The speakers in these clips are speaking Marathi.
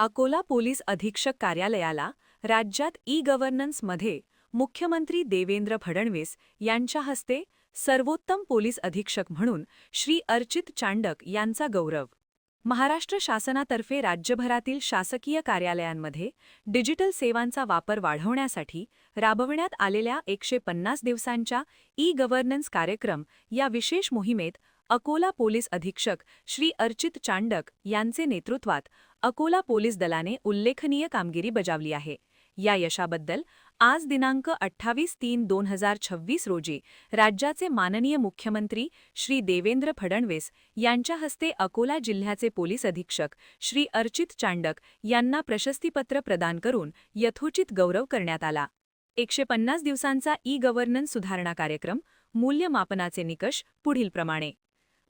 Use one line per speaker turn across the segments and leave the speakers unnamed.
अकोला पोलीस अधीक्षक कार्यालयाला राज्यात ई-गव्हर्नन्समध्ये मुख्यमंत्री देवेंद्र फडणवीस यांच्या हस्ते सर्वोत्तम पोलीस अधीक्षक म्हणून श्री अर्चित चांडक यांचा गौरव. महाराष्ट्र शासनातर्फे राज्यभरातील शासकीय कार्यालयांमध्ये डिजिटल सेवांचा वापर वाढवण्यासाठी राबविण्यात आलेल्या 150 दिवसांच्या ई-गव्हर्नन्स कार्यक्रम या विशेष मोहिमेत अकोला पोलीस अधीक्षक श्री अर्चित चांडक यांचे नेतृत्वात अकोला पोलीस दलाने उल्लेखनीय कामगिरी बजावली आहे. या यशाबद्दल आज दिनांक 28/3/2026 रोजी राज्याचे माननीय मुख्यमंत्री श्री देवेंद्र फडणवीस यांच्या हस्ते अकोला जिल्ह्याचे पोलीस अधीक्षक श्री अर्चित चांडक यांना प्रशस्तीपत्र प्रदान करून यथोचित गौरव करण्यात आला. 150 दिवसांचा ई-गव्हर्नन्स सुधारणा कार्यक्रम मूल्यमापनाचे निकष पुढीलप्रमाणे.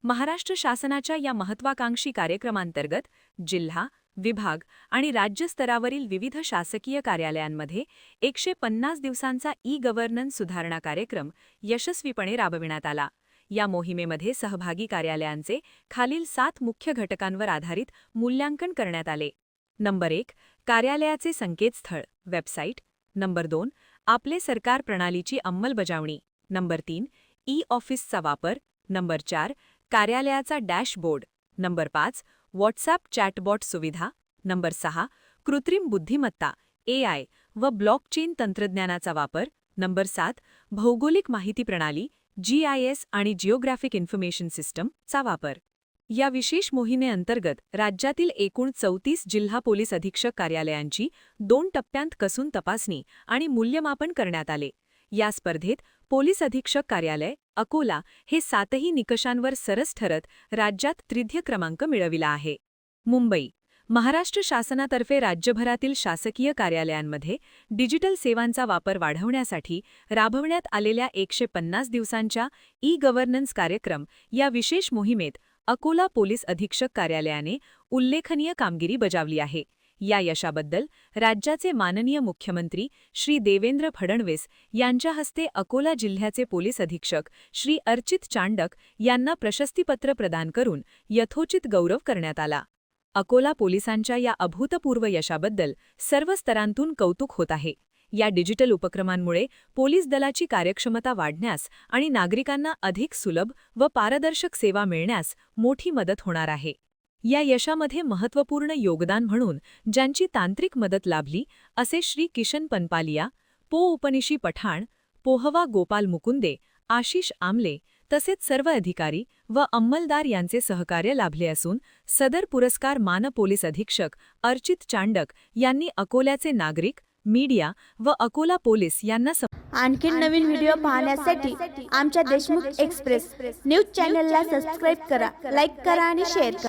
महाराष्ट्र शासनाच्या या महत्त्वाकांक्षी कार्यक्रमांतर्गत जिल्हा, विभाग आणि राज्य स्तरावरील विविध शासकीय कार्यालयांमध्ये 150 दिवसांचा ई-गव्हर्नन्स सुधारणा कार्यक्रम यशस्वीपणे राबविण्यात आला. या मोहिमेमध्ये सहभागी कार्यालयांचे खालील 7 मुख्य घटकांवर आधारित मूल्यांकन करण्यात आले. नंबर 1. कार्यालयाचे संकेतस्थळ, वेबसाईट. नंबर 2. आपले सरकार प्रणालीची अंमलबजावणी. नंबर 3. ई-ऑफिसचा वापर. नंबर 4. कार्यालयाचा डॅशबोर्ड. नंबर 5. व्हॉट्सॲप चॅटबॉट सुविधा. नंबर 6. कृत्रिम बुद्धिमत्ता AI व ब्लॉकचेन तंत्रज्ञानाचा वापर. नंबर 7. भौगोलिक माहिती प्रणाली GIS आणि जिओग्राफिक इन्फॉर्मेशन सिस्टम चा वापर. या विशेष मोहिमेअंतर्गत राज्यातील एकूण 34 जिल्हा पोलीस अधीक्षक कार्यालयांची 2 टप्प्यांत कसून तपासणी आणि मूल्यमापन करण्यात आले. या स्पर्धेत पोलीस अधीक्षक कार्यालय अकोला हे 7ही निकषांवर सरस ठरत राज्यात तृतीय क्रमांक मिळविला आहे. मुंबई. महाराष्ट्र शासनातर्फे राज्यभरातील शासकीय कार्यालयांमध्ये डिजिटल सेवांचा वापर वाढवण्यासाठी राबवण्यात आलेल्या 150 दिवसांच्या ई-गव्हर्नन्स कार्यक्रम या विशेष मोहिमेत अकोला पोलीस अधीक्षक कार्यालयाने उल्लेखनीय कामगिरी बजावली आहे. या यशाबद्दल राज्याचे माननीय मुख्यमंत्री श्री देवेंद्र फडणवीस यांच्या हस्ते अकोला जिल्ह्याचे पोलीस अधीक्षक श्री अर्चित चांडक यांना प्रशस्तीपत्र प्रदान करून यथोचित गौरव करण्यात आला. अकोला पोलिसांच्या या अभूतपूर्व यशाबद्दल सर्व स्तरांतून कौतुक होत आहे. या डिजिटल उपक्रमांमुळे पोलीस दलाची कार्यक्षमता वाढण्यास आणि नागरिकांना अधिक सुलभ व पारदर्शक सेवा मिळण्यास मोठी मदत होणार आहे. या यशामध्ये महत्त्वपूर्ण योगदान म्हणून ज्यांची तांत्रिक मदत लाभली असे श्री किशन पनपालिया, पो उपनिशी पठाण, पोहवा गोपाल मुकुंदे, आशिष आमले तसेच सर्व अधिकारी व अंमलदार यांचे सहकार्य लाभले असून सदर पुरस्कार मान पोलीस अधीक्षक अर्चित चांडक यांनी अकोल्याचे नागरिक, मीडिया व अकोला पोलीस यांना
आणखी नवीन व्हिडिओ पाहण्यासाठी आमच्या देशमुख एक्सप्रेस न्यूज चॅनलला सबस्क्राईब करा, लाईक करा आणि शेअर करा.